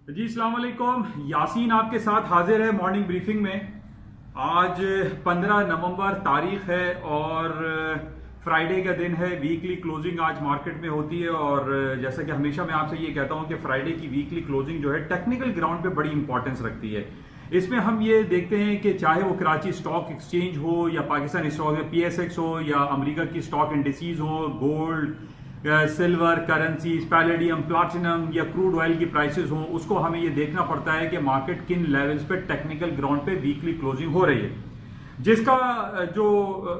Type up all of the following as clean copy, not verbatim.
जी अस्सलाम वालेकुम। यासीन आपके साथ हाजिर है मॉर्निंग ब्रीफिंग में। आज 15 नवंबर तारीख है और फ्राइडे का दिन है। वीकली क्लोजिंग आज मार्केट में होती है और जैसा कि हमेशा मैं आपसे ये कहता हूं कि फ्राइडे की वीकली क्लोजिंग जो है टेक्निकल ग्राउंड पे बड़ी इंपॉर्टेंस रखती है। इसमें हम ये देखते हैं कि चाहे वो कराची स्टॉक एक्सचेंज हो या पाकिस्तान स्टॉक PSX हो या अमेरिका की स्टॉक इंडिसीज हो, gold, silver, currencies, palladium, platinum या क्रूड ऑयल की प्राइसेस हो, उसको हमें ये देखना पड़ता है कि मार्केट किन लेवल्स पे टेक्निकल ग्राउंड पे वीकली क्लोजिंग हो रही है। जिसका जो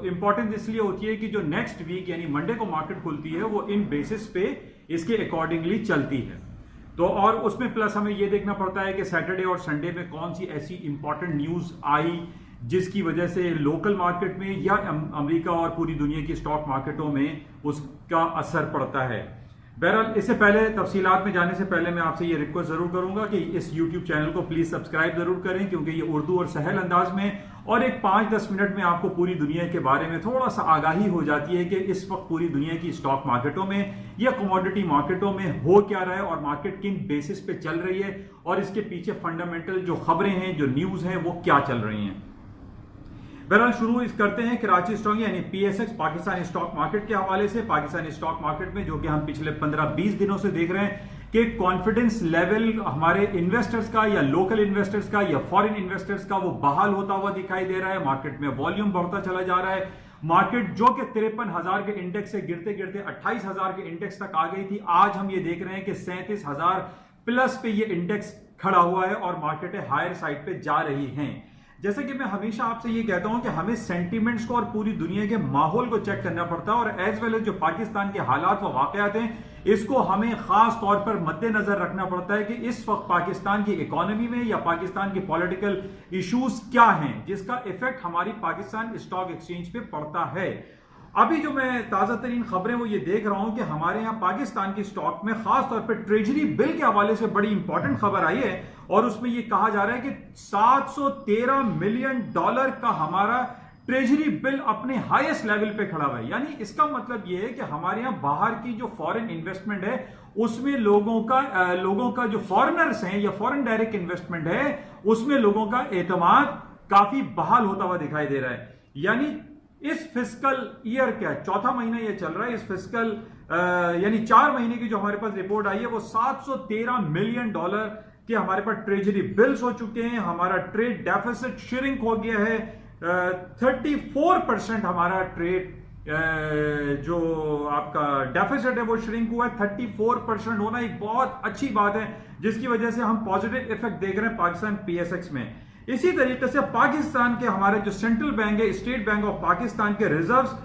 इंपॉर्टेंस इसलिए होती है कि जो नेक्स्ट वीक यानी मंडे को मार्केट खुलती है वो इन बेसिस पे इसके अकॉर्डिंगली चलती है। तो और उसमें प्लस हमें यह देखना पड़ता है कि सैटरडे और संडे में कौन सी ऐसी इंपॉर्टेंट न्यूज आई जिसकी वजह से लोकल मार्केट में या अमेरिका और पूरी दुनिया की स्टॉक मार्केटों में उसका असर पड़ता है। बहरहाल इससे पहले तफसीलात में जाने से पहले मैं आपसे ये रिक्वेस्ट जरूर करूंगा कि इस यूट्यूब चैनल को प्लीज सब्सक्राइब जरूर करें, क्योंकि ये उर्दू और सहल अंदाज में और एक 5-10 मिनट में आपको पूरी दुनिया के बारे में थोड़ा सा आगाही हो जाती है कि इस वक्त पूरी दुनिया की स्टॉक मार्केटों में या कमोडिटी मार्केटों में हो क्या रहा है और मार्केट किन बेसिस पे चल रही है और इसके पीछे फंडामेंटल जो खबरें हैं, जो न्यूज हैं, वो क्या चल रही हैं। बहरहाल शुरू करते हैं कराची स्टॉक यानी PSX पाकिस्तान स्टॉक मार्केट के हवाले से। पाकिस्तान स्टॉक मार्केट में जो कि हम पिछले 15-20 दिनों से देख रहे हैं कि कॉन्फिडेंस लेवल हमारे इन्वेस्टर्स का या लोकल इन्वेस्टर्स का या फॉरेन इन्वेस्टर्स का वो बहाल होता हुआ दिखाई दे रहा है। मार्केट में वॉल्यूम बढ़ता चला जा रहा है। मार्केट जो कि 53,000 के इंडेक्स से गिरते गिरते 28,000 के इंडेक्स तक आ गई थी, आज हम ये देख रहे हैं कि 37,000 प्लस पे ये इंडेक्स खड़ा हुआ है और मार्केटें हायर साइड पे जा रही हैं। जैसे कि मैं हमेशा आपसे ये कहता हूं कि हमें सेंटीमेंट्स को और पूरी दुनिया के माहौल को चेक करना पड़ता है और एज वेल एज जो पाकिस्तान के हालात व वाकयात हैं, इसको हमें खास तौर पर मद्देनजर रखना पड़ता है कि इस वक्त पाकिस्तान की इकोनॉमी में या पाकिस्तान की पॉलिटिकल इश्यूज क्या हैं जिसका इफेक्ट हमारी पाकिस्तान स्टॉक एक्सचेंज पे पड़ता है। अभी जो मैं ताजा तरीन खबरें वो ये देख रहा हूं कि हमारे यहां पाकिस्तान की स्टॉक में खास तौर पर ट्रेजरी बिल के हवाले से बड़ी इंपॉर्टेंट खबर आई है और उसमें ये कहा जा रहा है कि $713 मिलियन का हमारा ट्रेजरी बिल अपने हाईएस्ट लेवल पे खड़ा हुआ है। यानी इसका मतलब ये है कि हमारे यहां बाहर की जो फॉरेन इन्वेस्टमेंट है उसमें लोगों का जो फॉरेनर्स हैं या फॉरेन डायरेक्ट इन्वेस्टमेंट है उसमें लोगों का एतमाद काफी बहाल होता हुआ दिखाई दे रहा है। यानी इस फिस्कल ईयर क्या चौथा महीना ये चल रहा है, इस फिस्कल यानी 4 महीने की जो हमारे पास रिपोर्ट आई है वो $713 मिलियन के हमारे पास ट्रेजरी बिल्स हो चुके हैं। हमारा ट्रेड डेफिसिट श्रिंक हो गया है। 34% हमारा ट्रेड जो आपका डेफिसिट है वो श्रिंक हुआ है। 34% होना एक बहुत अच्छी बात है जिसकी वजह से हम पॉजिटिव इफेक्ट देख रहे हैं पाकिस्तान PSX में। इसी तरीके से पाकिस्तान के हमारे जो सेंट्रल बैंक है, स्टेट बैंक ऑफ पाकिस्तान के रिजर्व्स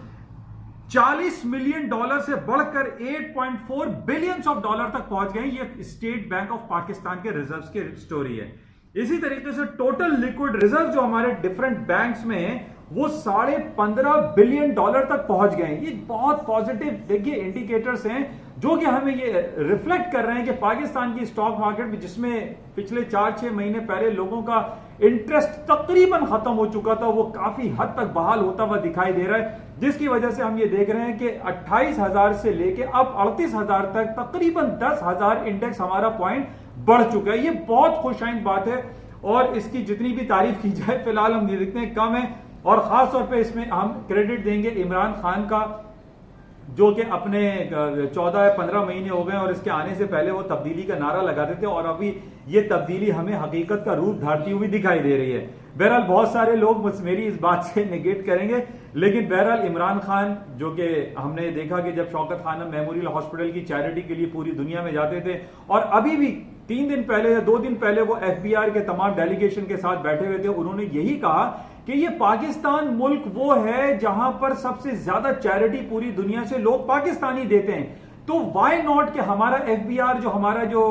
$40 मिलियन से बढ़कर $8.4 बिलियन तक पहुंच गए। ये स्टेट बैंक ऑफ पाकिस्तान के रिजर्व्स की स्टोरी है। इसी तरीके से टोटल लिक्विड रिजर्व जो हमारे डिफरेंट बैंक्स में है वो $15.5 बिलियन तक पहुंच गए। ये बहुत पॉजिटिव देखिए इंडिकेटर्स हैं जो कि हमें ये रिफ्लेक्ट कर रहे हैं कि पाकिस्तान की स्टॉक मार्केट में जिसमें पिछले 4-6 महीने पहले लोगों का इंटरेस्ट तकरीबन खत्म हो चुका था, वो काफी हद तक बहाल होता हुआ दिखाई दे रहा है, जिसकी वजह से हम ये देख रहे हैं कि 28,000 से लेके अब 38,000 तक तकरीबन 10,000 इंडेक्स हमारा पॉइंट बढ़ चुका है। ये बहुत खुशाइन बात है और इसकी जितनी भी तारीफ की जाए फिलहाल हम ये देखते हैं कम है। और खास तौर पे इसमें हम क्रेडिट देंगे इमरान खान का, जो कि अपने 14 या 15 महीने हो गए और इसके आने से पहले वो तब्दीली का नारा लगाते थे और अभी ये तब्दीली हमें हकीकत का रूप धारती हुई दिखाई दे रही है। बहरहाल बहुत सारे लोग मेरी इस बात से नेगेट करेंगे, लेकिन बहरहाल इमरान खान जो कि हमने देखा कि जब शौकत खानम मेमोरियल हॉस्पिटल की चैरिटी के लिए पूरी दुनिया में जाते थे और अभी भी 3 दिन पहले या 2 दिन पहले वो FBI के तमाम डेलीगेशन के साथ बैठे हुए थे, उन्होंने यही कहा कि ये पाकिस्तान मुल्क वो है जहां पर सबसे ज्यादा चैरिटी पूरी दुनिया से लोग पाकिस्तानी देते हैं, तो वाई नॉट कि हमारा FBR जो हमारा जो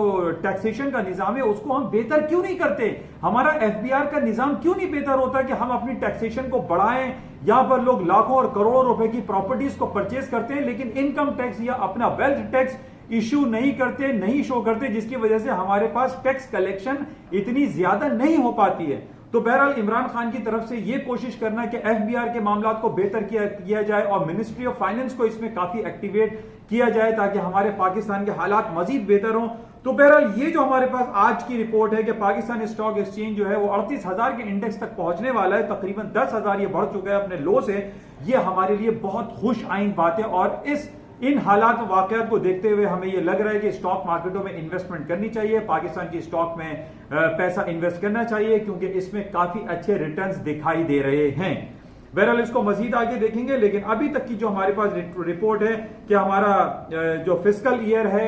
टैक्सेशन का निजाम है उसको हम बेहतर क्यों नहीं करते। हमारा FBR का निजाम क्यों नहीं बेहतर होता कि हम अपनी टैक्सेशन को बढ़ाएं। यहां पर लोग लाखों और करोड़ों रुपए की प्रॉपर्टीज को परचेज करते हैं लेकिन इनकम टैक्स या अपना वेल्थ टैक्स इश्यू नहीं करते, नहीं शो करते, जिसकी वजह से हमारे पास टैक्स कलेक्शन इतनी ज्यादा नहीं हो पाती है। तो बहरहाल इमरान खान की तरफ से यह कोशिश करना कि FBR के मामला को बेहतर किया जाए और मिनिस्ट्री ऑफ फाइनेंस को इसमें काफी एक्टिवेट किया जाए ताकि हमारे पाकिस्तान के हालात मजीद बेहतर हों। तो बहरहाल ये जो हमारे पास आज की रिपोर्ट है कि पाकिस्तान स्टॉक एक्सचेंज जो है वो 38,000 के इंडेक्स तक पहुंचने वाला है, तकरीबन 10,000 ये बढ़ चुका है अपने लो से। ये हमारे लिए बहुत खुश आइंद बात है और इन हालात वाकयात को देखते हुए हमें यह लग रहा है कि स्टॉक मार्केटों में इन्वेस्टमेंट करनी चाहिए, पाकिस्तान की स्टॉक में पैसा इन्वेस्ट करना चाहिए, क्योंकि इसमें काफी अच्छे रिटर्न्स दिखाई दे रहे हैं। बहरहाल इसको मजीद आगे देखेंगे, लेकिन अभी तक की जो हमारे पास रिपोर्ट है कि हमारा जो फिस्कल ईयर है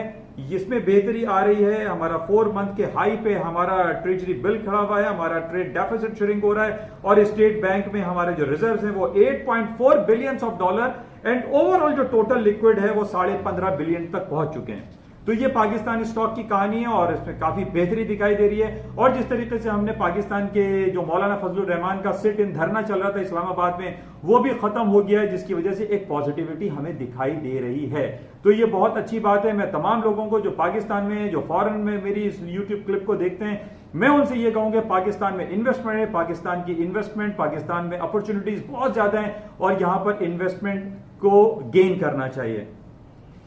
इसमें बेहतरी आ रही है। हमारा 4 मंथ के हाई पे हमारा ट्रेजरी बिल खड़ा हुआ है, हमारा ट्रेड डेफिसिट श्रिंक हो रहा है और स्टेट बैंक में हमारे जो रिजर्व्स हैं वो 8.4 billion of dollar and overall जो टोटल लिक्विड है वो 15.5 बिलियन तक पहुंच चुके हैं। तो ये पाकिस्तान स्टॉक की कहानी है और इसमें काफी बेहतरी दिखाई दे रही है। और जिस तरीके से हमने पाकिस्तान के जो मौलाना फजलुर रहमान का सिट इन धरना चल रहा था इस्लामाबाद में, वो भी खत्म हो गया है, जिसकी वजह से एक पॉजिटिविटी हमें दिखाई दे रही है। तो ये बहुत अच्छी बात है। मैं तमाम लोगों को जो पाकिस्तान में, जो फॉरेन में मेरी इस यूट्यूब क्लिप को देखते हैं, मैं उनसे ये कहूंगा पाकिस्तान में इन्वेस्टमेंट है, पाकिस्तान की इन्वेस्टमेंट, पाकिस्तान में अपॉर्चुनिटीज बहुत ज्यादा है और यहां पर इन्वेस्टमेंट को गेन करना चाहिए।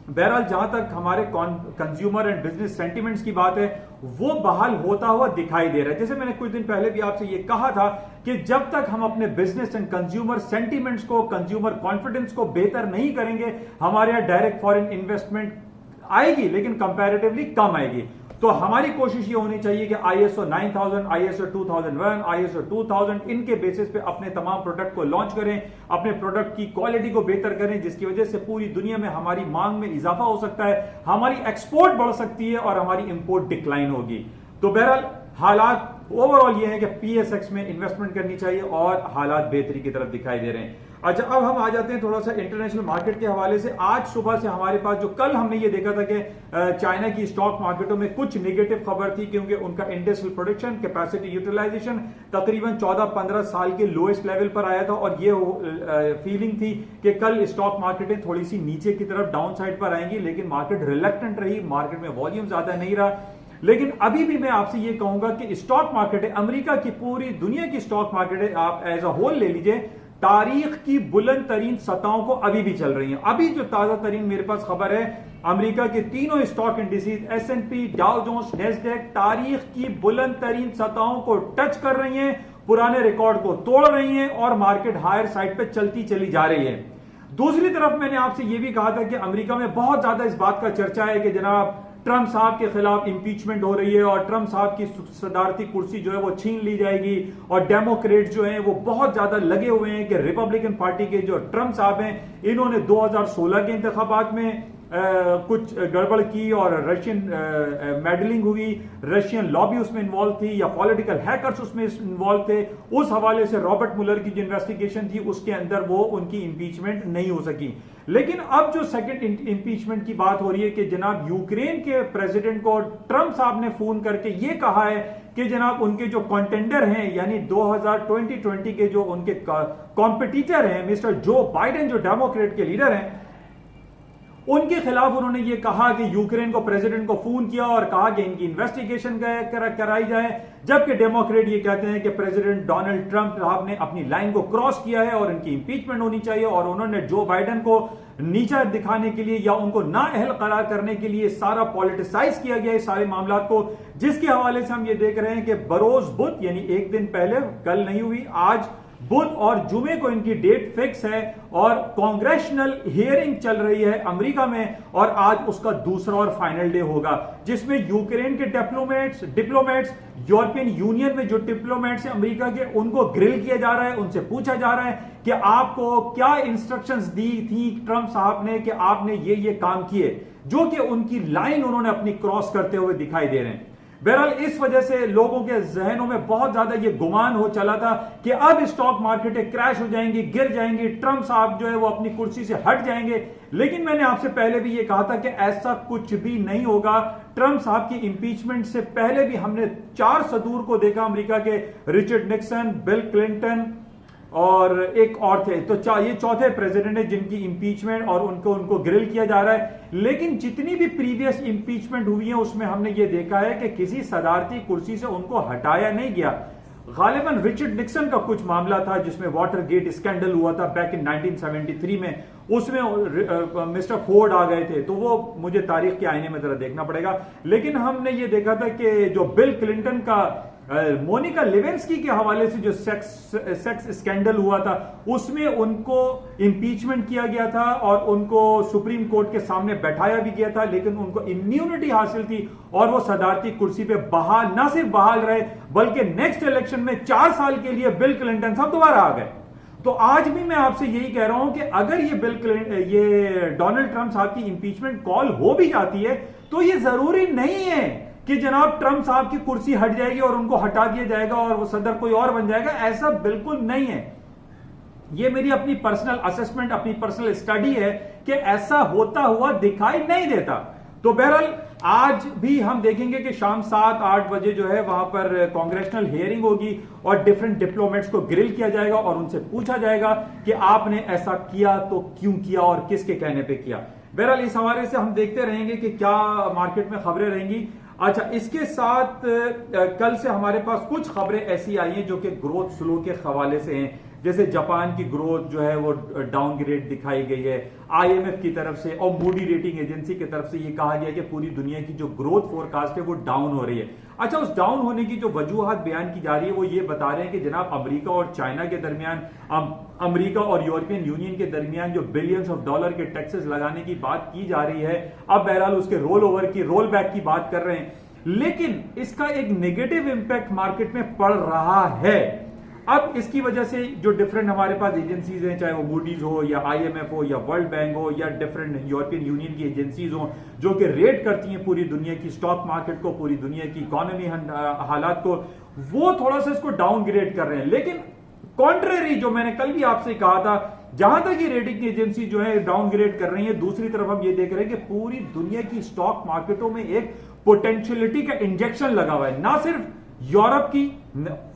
बहरहाल जहां तक हमारे कंज्यूमर एंड बिजनेस सेंटिमेंट्स की बात है, वो बहाल होता हुआ दिखाई दे रहा है। जैसे मैंने कुछ दिन पहले भी आपसे ये कहा था कि जब तक हम अपने बिजनेस एंड कंज्यूमर सेंटिमेंट्स को, कंज्यूमर कॉन्फिडेंस को बेहतर नहीं करेंगे, हमारे यहां डायरेक्ट फॉरेन इन्वेस्टमेंट आएगी लेकिन कंपैरेटिवली कम आएगी। तो हमारी कोशिश ये होनी चाहिए कि ISO 9000, ISO 2001, ISO 2000 इनके बेसिस पे अपने तमाम प्रोडक्ट को लॉन्च करें, अपने प्रोडक्ट की क्वालिटी को बेहतर करें, जिसकी वजह से पूरी दुनिया में हमारी मांग में इजाफा हो सकता है, हमारी एक्सपोर्ट बढ़ सकती है और हमारी इंपोर्ट डिक्लाइन होगी। तो बहरहाल हालात ओवरऑल ये है कि PSX में इन्वेस्टमेंट करनी चाहिए और हालात बेहतरी की तरफ दिखाई दे रहे हैं। अच्छा, अब हम आ जाते हैं थोड़ा सा इंटरनेशनल मार्केट के हवाले से। आज सुबह से हमारे पास जो कल हमने ये देखा था कि चाइना की स्टॉक मार्केटों में कुछ नेगेटिव खबर थी, क्योंकि उनका इंडस्ट्रियल प्रोडक्शन कैपेसिटी यूटिलाइजेशन तकरीबन 14-15 साल के लोएस्ट लेवल पर आया था और ये फीलिंग थी कि कल स्टॉक मार्केटें थोड़ी सी नीचे की तरफ डाउन साइड पर आएंगी, लेकिन मार्केट रिलक्टेंट रही, मार्केट में वॉल्यूम ज्यादा नहीं रहा। लेकिन अभी भी मैं आपसे ये कहूंगा कि स्टॉक मार्केट है, अमेरिका की, पूरी दुनिया की स्टॉक मार्केट है, आप एज अ होल ले लीजिए, तारीख की बुलंद तरीन सतहों को अभी भी चल रही हैं। अभी जो ताजा तरीन मेरे पास खबर है, अमेरिका के तीनों stock indices S&P, Dow Jones, Nasdaq तारीख की बुलंद तरीन सतहों को टच कर रही हैं, पुराने रिकॉर्ड को तोड़ रही हैं और मार्केट हायर साइड पे चलती चली जा रही है। दूसरी तरफ मैंने आपसे यह भी कहा था कि अमेरिका में बहुत ज्यादा इस बात का चर्चा है कि जनाब ट्रंप साहब के खिलाफ इंपीचमेंट हो रही है और ट्रंप साहब की सदारती कुर्सी जो है वो छीन ली जाएगी और डेमोक्रेट जो हैं वो बहुत ज्यादा लगे हुए हैं कि रिपब्लिकन पार्टी के जो ट्रंप साहब हैं इन्होंने 2016 के इंतखाबात में कुछ गड़बड़ की और रशियन मेडलिंग हुई, रशियन लॉबी उसमें इन्वॉल्व थी या पॉलिटिकल हैकर्स उसमें इन्वॉल्व थे। उस हवाले से रॉबर्ट मुलर की जो इन्वेस्टिगेशन थी उसके अंदर वो उनकी इंपीचमेंट नहीं हो सकी। लेकिन अब जो सेकंड इंपीचमेंट की बात हो रही है कि जनाब यूक्रेन के प्रेसिडेंट को ट्रंप साहब ने फोन करके ये कहा है कि जनाब उनके जो कंटेंडर हैं, यानी 2020 के जो उनके कॉम्पिटिटर हैं, मिस्टर जो बाइडेन जो डेमोक्रेट के लीडर हैं, उनके खिलाफ उन्होंने ये कहा कि यूक्रेन को प्रेसिडेंट को फोन किया और कहा कि इनकी इन्वेस्टिगेशन कराई जाए, जबकि डेमोक्रेट ये कहते हैं कि प्रेसिडेंट डोनाल्ड ट्रंप साहब ने अपनी लाइन को क्रॉस किया है और इनकी इंपीचमेंट होनी चाहिए और उन्होंने जो बाइडेन को नीचा दिखाने के लिए या उनको नाअहल करार करने के लिए सारा पॉलिटिसाइज किया गया है सारे मामला को, जिसके हवाले से हम ये देख रहे हैं कि बरोज बुध यानी एक दिन पहले, कल नहीं हुई, आज बुध और जुमे को इनकी डेट फिक्स है और कांग्रेशनल हियरिंग चल रही है अमेरिका में और आज उसका दूसरा और फाइनल डे होगा, जिसमें यूक्रेन के डिप्लोमेट्स यूरोपियन यूनियन में जो डिप्लोमेट्स हैं अमेरिका के, उनको ग्रिल किया जा रहा है, उनसे पूछा जा रहा है कि आपको क्या इंस्ट्रक्शंस दी थी ट्रंप साहब ने कि आपने ये काम किए, जो कि उनकी लाइन उन्होंने अपनी क्रॉस करते हुए दिखाई दे रहे हैं। बहरहाल इस वजह से लोगों के जहनों में बहुत ज्यादा ये गुमान हो चला था कि अब स्टॉक मार्केटें क्रैश हो जाएंगी, गिर जाएंगी, ट्रंप साहब जो है वो अपनी कुर्सी से हट जाएंगे। लेकिन मैंने आपसे पहले भी ये कहा था कि ऐसा कुछ भी नहीं होगा। ट्रंप साहब की इंपीचमेंट से पहले भी हमने 4 सदूर को देखा अमेरिका के, रिचर्ड निक्सन, बिल क्लिंटन और एक और थे, तो ये चौथे प्रेसिडेंट है जिनकी इंपीचमेंट और उनको ग्रिल किया जा रहा है। लेकिन जितनी भी प्रीवियस इंपीचमेंट हुई है उसमें हमने ये देखा है कि किसी सदारती कुर्सी से उनको हटाया नहीं गया। गालिबन रिचर्ड निक्सन का कुछ मामला था जिसमें वाटर गेट स्कैंडल हुआ था बैक इन 1973 में, उसमें मिस्टर फोर्ड आ गए थे, तो वो मुझे तारीख के आईने में जरा देखना पड़ेगा। लेकिन हमने ये देखा था कि जो बिल क्लिंटन का मोनिका लेविंस्की के हवाले से जो सेक्स स्कैंडल हुआ था, उसमें उनको इंपीचमेंट किया गया था और उनको सुप्रीम कोर्ट के सामने बैठाया भी गया था, लेकिन उनको इम्यूनिटी हासिल थी और वो सदारती कुर्सी पे बहाल, ना सिर्फ बहाल रहे बल्कि नेक्स्ट इलेक्शन में 4 साल के लिए बिल क्लिंटन साहब दोबारा आ गए। तो आज भी मैं आपसे यही कह रहा हूं कि अगर ये डोनाल्ड ट्रंप साहब की इंपीचमेंट कॉल हो भी जाती है, तो ये जरूरी नहीं है कि जनाब ट्रंप साहब की कुर्सी हट जाएगी और उनको हटा दिया जाएगा और वो सदर कोई और बन जाएगा। ऐसा बिल्कुल नहीं है। ये मेरी अपनी पर्सनल असेसमेंट, अपनी पर्सनल स्टडी है कि ऐसा होता हुआ दिखाई नहीं देता। तो बहरहाल आज भी हम देखेंगे कि शाम 7-8 बजे जो है वहां पर कांग्रेशनल हियरिंग होगी और डिफरेंट डिप्लोमेट्स को ग्रिल किया जाएगा और उनसे पूछा जाएगा कि आपने ऐसा किया तो क्यों किया और किसके कहने पे किया। बहरहाल इस हवाले से हम देखते रहेंगे कि क्या मार्केट में खबरें रहेंगी। अच्छा, इसके साथ कल से हमारे पास कुछ खबरें ऐसी आई हैं जो कि ग्रोथ स्लो के हवाले से हैं, जैसे जापान की ग्रोथ जो है वो डाउनग्रेड दिखाई गई है आईएमएफ की तरफ से और मूडी रेटिंग एजेंसी की तरफ से ये कहा गया कि पूरी दुनिया की जो ग्रोथ फोरकास्ट है वो डाउन हो रही है। अच्छा, उस डाउन होने की जो वजूहत बयान की जा रही है वो ये बता रहे हैं कि जनाब अमेरिका और चाइना के दरमियान, अमेरिका और यूरोपियन यूनियन के दरमियान जो बिलियंस ऑफ डॉलर के टैक्सेस लगाने की बात की जा रही है, अब बहरहाल उसके रोल ओवर की, रोल बैक की बात कर रहे हैं, लेकिन इसका एक नेगेटिव इंपैक्ट मार्केट में पड़ रहा है। अब इसकी वजह से जो डिफरेंट हमारे पास एजेंसीज हैं, चाहे वो मूडीज हो या आईएमएफ हो या वर्ल्ड बैंक हो या डिफरेंट यूरोपियन यूनियन की एजेंसीज हो, जो कि रेट करती हैं पूरी दुनिया की स्टॉक मार्केट को, पूरी दुनिया की इकोनॉमी हालात को, वो थोड़ा सा इसको डाउनग्रेड कर रहे हैं। लेकिन कॉन्ट्रेरी, जो मैंने कल भी आपसे कहा था, जहां तक ये रेटिंग एजेंसी जो है डाउनग्रेड कर रही है, दूसरी तरफ हम ये देख रहे हैं कि पूरी दुनिया की स्टॉक मार्केटों में एक पोटेंशियलिटी का इंजेक्शन लगा हुआ है, ना सिर्फ यूरोप की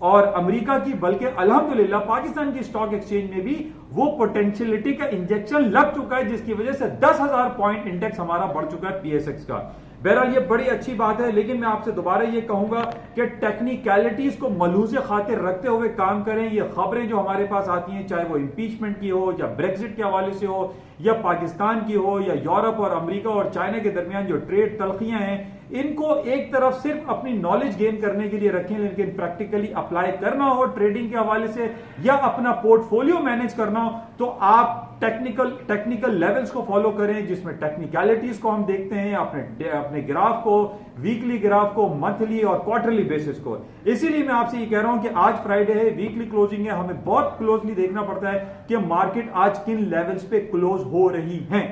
और अमेरिका की, बल्कि अल्हम्दुलिल्लाह पाकिस्तान की स्टॉक एक्सचेंज में भी वो पोटेंशियलिटी का इंजेक्शन लग चुका है, जिसकी वजह से 10,000 पॉइंट इंडेक्स हमारा बढ़ चुका है पीएसएक्स का। बहरहाल ये बड़ी अच्छी बात है, लेकिन मैं आपसे दोबारा ये कहूंगा कि टेक्निकलिटीज को मलूज़े खातिर रखते हुए काम करें। ये खबरें जो हमारे पास आती हैं, चाहे वो इंपीचमेंट की हो या ब्रेक्सिट के हवाले से हो या पाकिस्तान की हो या यूरोप और अमेरिका और चाइना के दरमियान जो ट्रेड तलखियां हैं, इनको एक तरफ सिर्फ अपनी नॉलेज गेन करने के लिए रखें, लेकिन प्रैक्टिकली अप्लाई करना हो ट्रेडिंग के हवाले से या अपना पोर्टफोलियो मैनेज करना हो, तो आप टेक्निकल लेवल्स को फॉलो करें, जिसमें टेक्निकलिटीज को हम देखते हैं अपने ग्राफ को, वीकली ग्राफ को, मंथली और क्वार्टरली बेसिस को। इसीलिए मैं आपसे ये कह रहा हूं कि आज फ्राइडे है, वीकली क्लोजिंग है, हमें बहुत क्लोजली देखना पड़ता है कि मार्केट आज किन लेवल्स पे क्लोज हो रही है।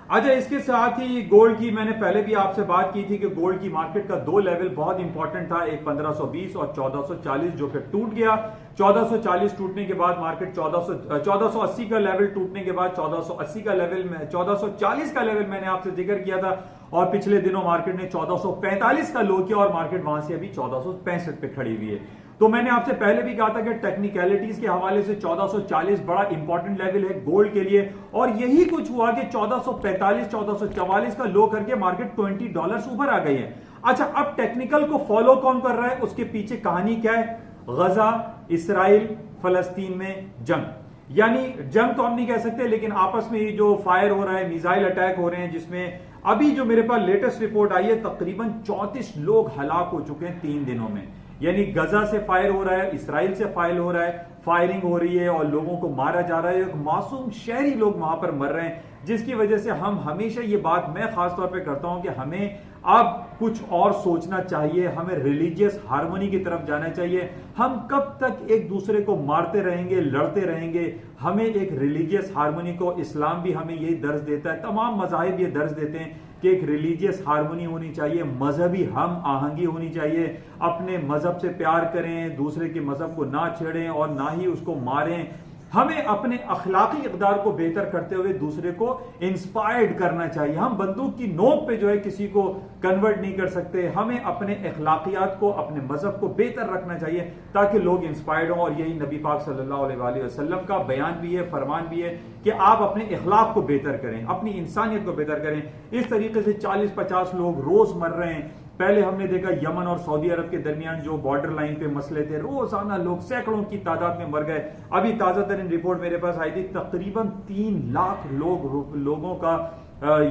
अच्छा, इसके साथ ही गोल्ड की मैंने पहले भी आपसे बात की थी कि गोल्ड की मार्केट का 2 लेवल बहुत इंपॉर्टेंट था, एक 1520 और 1440, जो कि टूट गया। 1440 टूटने के बाद मार्केट 1480 का लेवल टूटने के बाद 1480 का लेवल में 1440 का लेवल मैंने आपसे जिक्र किया था, और पिछले दिनों मार्केट ने 1445 का लो किया और मार्केट वहां से अभी 1465 पे खड़ी हुई है। तो मैंने आपसे पहले भी कहा था कि टेक्निकलिटीज के हवाले से 1440 बड़ा इंपॉर्टेंट लेवल है गोल्ड के लिए, और यही कुछ हुआ कि 1445 1444 का लो करके मार्केट $20 ऊपर आ गई है। अच्छा, अब टेक्निकल को फॉलो कौन कर रहा है, उसके पीछे कहानी क्या है? गजा, इसराइल, फलस्तीन में जंग, यानी जंग तो हम नहीं कह सकते, लेकिन आपस में जो फायर हो रहा है, मिसाइल अटैक हो रहे हैं, जिसमें अभी जो मेरे पास लेटेस्ट रिपोर्ट आई है तकरीबन 34 लोग हलाक हो चुके हैं 3 दिनों में। यानी गजा से फायर हो रहा है, इसराइल से फायर हो रहा है, फायरिंग हो रही है और लोगों को मारा जा रहा है, मासूम शहरी लोग वहां पर मर रहे हैं, जिसकी वजह से हम हमेशा ये बात मैं खास तौर पे करता हूं कि हमें अब कुछ और सोचना चाहिए, हमें रिलीजियस हार्मनी की तरफ जाना चाहिए। हम कब तक एक दूसरे को मारते रहेंगे, लड़ते रहेंगे? हमें एक रिलीजियस हार्मनी को, इस्लाम भी हमें यही दर्ज देता है, तमाम मज़ाहिब ये दर्ज देते हैं कि एक रिलीजियस हार्मनी होनी चाहिए, मजहबी हम आहंगी होनी चाहिए, अपने मजहब से प्यार करें, दूसरे के मजहब को ना छेड़ें और ना ही उसको मारें। हमें अपने अखलाकी इक़दार को बेहतर करते हुए दूसरे को इंस्पायर्ड करना चाहिए। हम बंदूक की नोक पे जो है किसी को कन्वर्ट नहीं कर सकते। हमें अपने अखलाकियात को, अपने मजहब को बेहतर रखना चाहिए ताकि लोग इंस्पायर्ड हों, और यही नबी पाक सल्लल्लाहु अलैहि वसल्लम का बयान भी है, फरमान भी है कि आप अपने इखलाक को बेहतर करें, अपनी इंसानियत को बेहतर करें। इस तरीके से 40-50 लोग रोज मर रहे हैं। पहले हमने देखा यमन और सऊदी अरब के दरमियान जो बॉर्डर लाइन पे मसले थे, रोजाना लोग सैकड़ों की तादाद में मर गए। अभी ताजा तरीन रिपोर्ट मेरे पास आई थी, तकरीबन 3 लाख लोगों का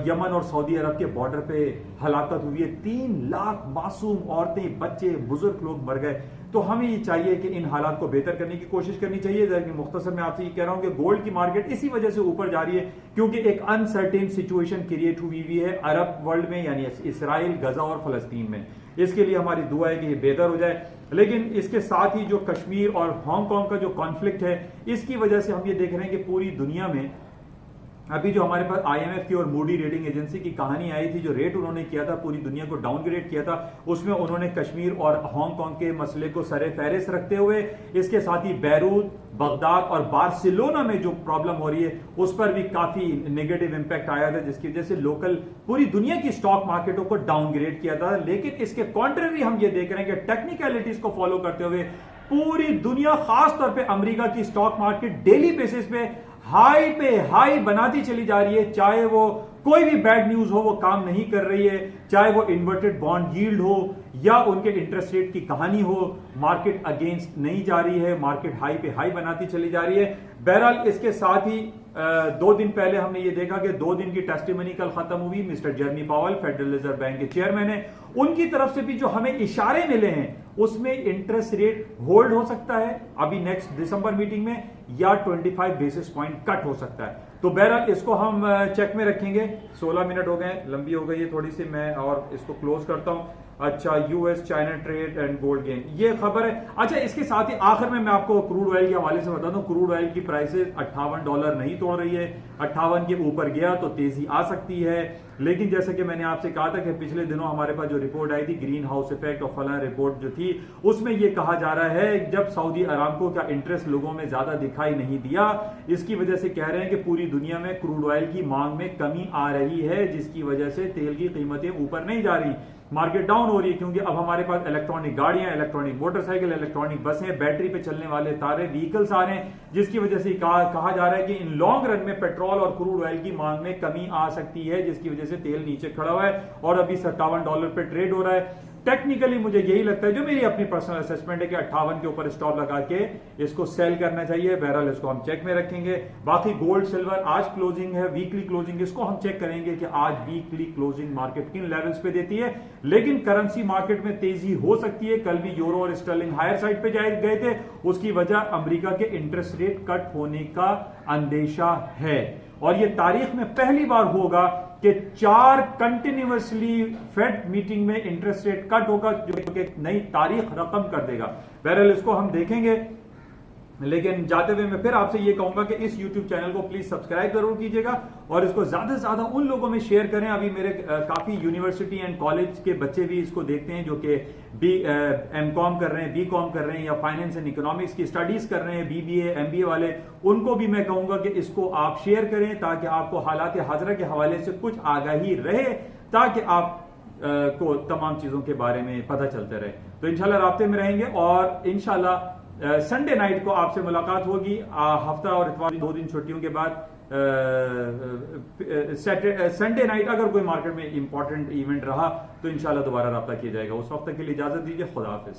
यमन और सऊदी अरब के बॉर्डर पे हलाकत हुई है। 3 लाख मासूम औरतें, बच्चे, बुजुर्ग लोग मर गए। तो हमें ये चाहिए कि इन हालात को बेहतर करने की कोशिश करनी चाहिए। लेकिन मुख्तसर मैं आपसे ये कह रहा हूं कि गोल्ड की मार्केट इसी वजह से ऊपर जा रही है क्योंकि एक अनसर्टेन सिचुएशन क्रिएट हुई है अरब वर्ल्ड में, यानी इसराइल, गजा और फलस्तीन में। इसके लिए हमारी दुआ है कि ये बेहतर हो जाए। लेकिन इसके साथ ही जो कश्मीर और हांगकांग का जो कॉन्फ्लिक्ट है, इसकी वजह से हम ये देख रहे हैं कि पूरी दुनिया में अभी जो हमारे पास IMF की और मूडी रेटिंग एजेंसी की कहानी आई थी, जो रेट उन्होंने किया था, पूरी दुनिया को डाउनग्रेड किया था, उसमें उन्होंने कश्मीर और हांगकांग के मसले को सरे फहरिस्त रखते हुए इसके साथ ही बैरूत, बगदाद और बार्सिलोना में जो प्रॉब्लम हो रही है उस पर भी काफी नेगेटिव इंपैक्ट आया था, जिसकी वजह से लोकल पूरी दुनिया की स्टॉक मार्केटों को डाउनग्रेड किया था। लेकिन इसके कॉन्ट्ररी हम ये देख रहे हैं कि टेक्निकलिटीज को फॉलो करते हुए पूरी दुनिया, खासतौर पर अमेरिका की स्टॉक मार्केट डेली बेसिस पे हाई पे हाई बनाती चली जा रही है। चाहे वो कोई भी बैड न्यूज हो, वो काम नहीं कर रही है, चाहे वो इन्वर्टेड बॉन्ड यील्ड हो या उनके इंटरेस्ट रेट की कहानी हो, मार्केट अगेंस्ट नहीं जा रही है, मार्केट हाई पे हाई बनाती चली जा रही है। बहरहाल इसके साथ ही 2 दिन पहले हमने ये देखा कि 2 दिन की टेस्टिमनी कल खत्म हुई। मिस्टर जेरमी पावल, फेडरल रिजर्व बैंक के चेयरमैन है, उनकी तरफ से भी जो हमें इशारे मिले हैं उसमें इंटरेस्ट रेट होल्ड हो सकता है अभी नेक्स्ट दिसंबर मीटिंग में, या 25 बेसिस पॉइंट कट हो सकता है। तो बहरहाल इसको हम चेक में रखेंगे। 16 मिनट हो गए, लंबी हो गई है थोड़ी सी, मैं और इसको क्लोज करता हूं। अच्छा, US China trade and gold gain, ये खबर है। अच्छा, इसके साथ ही आखिर में मैं आपको क्रूड ऑयल के हवाले से बता दूं, क्रूड ऑयल की प्राइसेस $58 नहीं तोड़ रही है। 58 के ऊपर गया तो तेजी आ सकती है। लेकिन जैसे कि मैंने आपसे कहा था कि पिछले दिनों हमारे पास जो रिपोर्ट आई थी, ग्रीन हाउस इफेक्ट और फला रिपोर्ट जो थी, उसमें यह कहा जा रहा है जब सऊदी अरामको का इंटरेस्ट लोगों में ज्यादा दिखाई नहीं दिया, इसकी वजह से कह रहे हैं कि पूरी दुनिया में क्रूड ऑयल की मांग में कमी आ रही है, जिसकी वजह से तेल की कीमतें ऊपर नहीं जा रही, मार्केट डाउन हो रही है। क्योंकि अब हमारे पास इलेक्ट्रॉनिक गाड़ियां, इलेक्ट्रॉनिक मोटरसाइकिल, इलेक्ट्रॉनिक बसें, बैटरी पे चलने वाले सारे व्हीकल्स आ रहे हैं, जिसकी वजह से कहा जा रहा है कि इन लॉन्ग रन में पेट्रोल और क्रूड ऑयल की मांग में कमी आ सकती है, जिसकी वजह से तेल नीचे खड़ा हुआ है और अभी $57 पे ट्रेड हो रहा है। टेक्निकली मुझे यही लगता है, जो मेरी अपनी पर्सनल असेसमेंट है, कि 58 के ऊपर स्टॉप लगा के इसको सेल करना चाहिए। बहरहाल इसको हम चेक में रखेंगे। बाकी गोल्ड सिल्वर आज क्लोजिंग है, वीकली क्लोजिंग, इसको हम चेक करेंगे कि आज वीकली क्लोजिंग मार्केट किन लेवल्स पे देती है। लेकिन करेंसी मार्केट में तेजी हो सकती है। कल भी यूरो और स्टर्लिंग हायर साइड पे गए थे, उसकी वजह अमेरिका के इंटरेस्ट रेट कट होने का अंदेशा है। और यह तारीख में पहली बार होगा कि 4 कंटिन्यूअसली फेड मीटिंग में इंटरेस्ट रेट कट होगा, जो कि नई तारीख रकम कर देगा। बहरहाल इसको हम देखेंगे। लेकिन जाते हुए मैं फिर आपसे ये कहूंगा कि इस YouTube चैनल को प्लीज सब्सक्राइब जरूर कीजिएगा और इसको ज्यादा से ज्यादा उन लोगों में शेयर करें। अभी मेरे काफी यूनिवर्सिटी एंड कॉलेज के बच्चे भी इसको देखते हैं, जो कि M.Com कर रहे हैं, B.Com कर रहे हैं, या फाइनेंस एंड इकोनॉमिक्स की स्टडीज कर रहे हैं, BBA MBA वाले, उनको भी मैं कहूंगा कि इसको आप शेयर करें ताकि आपको हालात हाजरा के हवाले से कुछ आगाही रहे, ताकि आप को तमाम चीजों के बारे में पता चलते रहे। तो इंशाल्लाह राब्ते में रहेंगे और इंशाल्लाह संडे नाइट को आपसे मुलाकात होगी। हफ्ता और इतवार 2 दिन छुट्टियों के बाद संडे नाइट अगर कोई मार्केट में इंपॉर्टेंट इवेंट रहा तो इंशाल्लाह दोबारा राब्ता किया जाएगा। उस वक्त तक के लिए इजाजत दीजिए। खुदा हाफिज।